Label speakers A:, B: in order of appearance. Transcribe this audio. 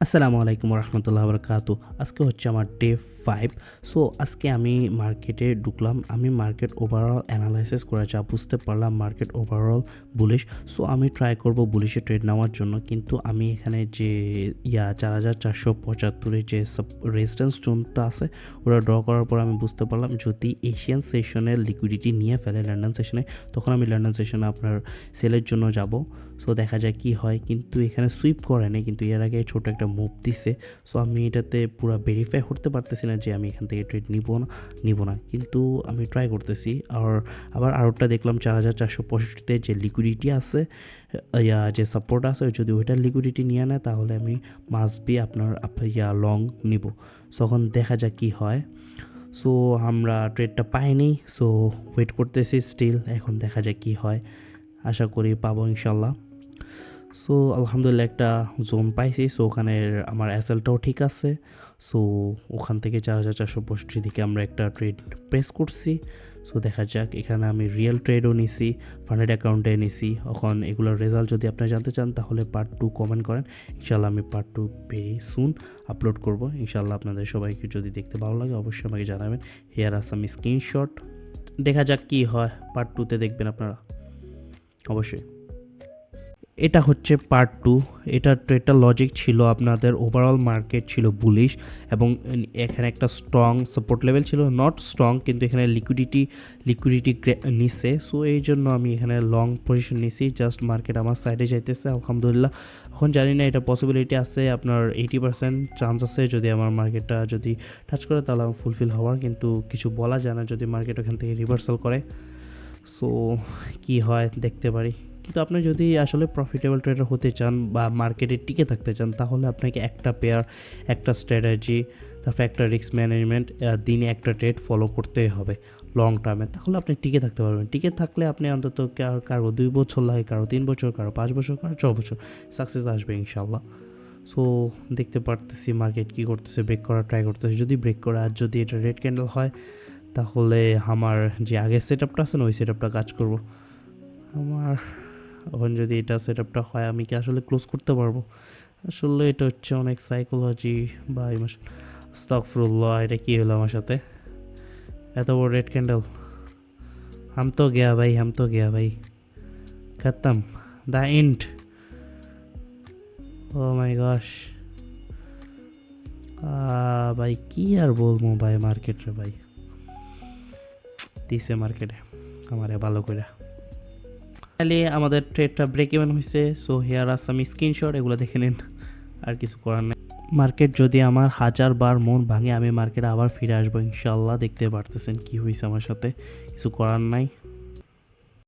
A: আসসালামু আলাইকুম রহমতুল্লাহ বরকাতু। আজকে হচ্ছে আমার ডে 5। সো আজকে আমি মার্কেটে ঢুকলাম। আমি মার্কেট ওভারঅল অ্যানালাইসিস করে যা বুঝতে পারলাম মার্কেট ওভারঅল বুলিশ। সো আমি ট্রাই করব বুলিশে ট্রেড নেওয়ার জন্য, কিন্তু আমি এখানে যে 4475 যে রেজিস্ট্যান্স জোনটা আছে ওটা ড্র করার পর আমি বুঝতে পারলাম যদি এশিয়ান সেশনের লিকুইডিটি নিয়ে ফেলে লন্ডন সেশনে, তখন আমি লন্ডন সেশনে আপনার সেলের জন্য যাব। সো দেখা যায় কি হয়, কিন্তু এখানে সুইপ করে নেই, কিন্তু এর আগে ছোট একটা মুভ দিছে। সো আমি এটাতে পুরো ভেরিফাই করতে পারতেছি না যে আমি এখান থেকে ট্রেড নিব না, কিন্তু আমি ট্রাই করতেছি। আর আবার আরোটা দেখলাম 4465 যে লিকুইডিটি আছে, যে সাপোর্ট আছে, যদি ওইটার লিকুইডিটি নিয়ে নেয় তাহলে আমি মাস্ট বি আপনার লং নিব। তখন দেখা যাক কি হয়। সো আমরা ট্রেডটা পাইনি, সো ওয়েট করতেছি স্টিল। এখন দেখা যাক কি হয়, আশা করি পাবো ইনশাল্লাহ। সো আলহামদুলিল্লাহ একটা জোন পাইছি। সো ওখানে আমার অ্যাসেলটাও ঠিক আছে। সো ওখান থেকে 4465 দিকে আমরা একটা ট্রেড প্রেস করছি। সো দেখা যাক, এখানে আমি রিয়েল ট্রেডও নিছি, ফান্ডেড অ্যাকাউন্টে নিছি। এখন এগুলোর রেজাল্ট যদি আপনারা জানতে চান তাহলে পার্ট 2 কমেন্ট করেন। ইনশাল্লাহ আমি পার্ট 2 ভেরি সুন আপলোড করব ইনশাল্লাহ। আপনাদের সবাইকে যদি দেখতে ভালো লাগে অবশ্যই আমাকে জানাবেন। Here are some screenshot. দেখা যাক কি হয়, পার্ট 2তে দেখবেন আপনারা অবশ্যই। এটা হচ্ছে পার্ট 2। এটার ট্রেডটা লজিক ছিল, আপনাদের ওভারঅল মার্কেট ছিল বুলিশ এবং এখানে একটা স্ট্রং সাপোর্ট লেভেল ছিল, নট স্ট্রং, কিন্তু এখানে লিকুইডিটি নিচ্ছে। সো এই জন্য আমি এখানে লং পজিশন নিছি। জাস্ট মার্কেট আমার সাইডে যাইতেছে আলহামদুলিল্লাহ। এখন জানি না এটা পসিবিলিটি আছে, আপনার 80% চান্স আছে যদি আমার মার্কেটটা যদি টাচ করে তাহলে আমার ফুলফিল হওয়ার, কিন্তু কিছু বলা যায় না যদি মার্কেট ওখান থেকে রিভার্সাল করে। সো কি হয় দেখতে পারি। কিন্তু আপনি যদি আসলে প্রফিটেবল ট্রেডার হতে চান বা মার্কেটে টিকে থাকতে চান তাহলে আপনাকে একটা পেয়ার, একটা স্ট্র্যাটেজি, তারপর একটা রিস্ক ম্যানেজমেন্ট, দিনে একটা ট্রেড ফলো করতেই হবে লং টার্মে, তাহলে আপনি টিকে থাকতে পারবেন। টিকে থাকলে আপনি অন্তত কারো 2 বছর লাগে, কারো 3 বছর, কারো 5 বছর, কারো 6 বছর সাকসেস আসবে ইনশাল্লাহ। সো দেখতে পারতেছি মার্কেট কী করতেছে, ব্রেক করার ট্রাই করতেছে। যদি ব্রেক করে আর যদি এটা রেড ক্যান্ডেল হয় তাহলে আমার যে আগের সেট আপটা আছে না ওই সেট আপটা কাজ করবো আমার। এখন যদি এটা সেট আপটা হয় আমি কি আসলে ক্লোজ করতে পারবো? আসলে এটা হচ্ছে অনেক সাইকোলজি বা ইমোশন। আস্তাগফিরুল্লাহ, এটা কী হলো আমার সাথে? এত বড় রেড ক্যান্ডেল! হাম তো গয়া ভাই, হাম তো গয়া ভাই, খতম, দ্য এন্ড। ও মাই গশ ভাই, কি আর বলবো ভাই, মার্কেটে ভাই দিছে মার্কেটে আমারে ভালো করে। ফাইনালি আমাদের ট্রেডটা ব্রেক ইভেন হয়েছে। So here are some screenshot, এগুলো দেখে নিন, আর কিছু করার নেই। মার্কেট যদি আমার 1000 বার মন ভাঙে আমি মার্কেটে আবার ফিরে আসবো ইনশাল্লাহ। দেখতে পারতেছেন কি হয়েছে আমার সাথে, কিছু করার নাই।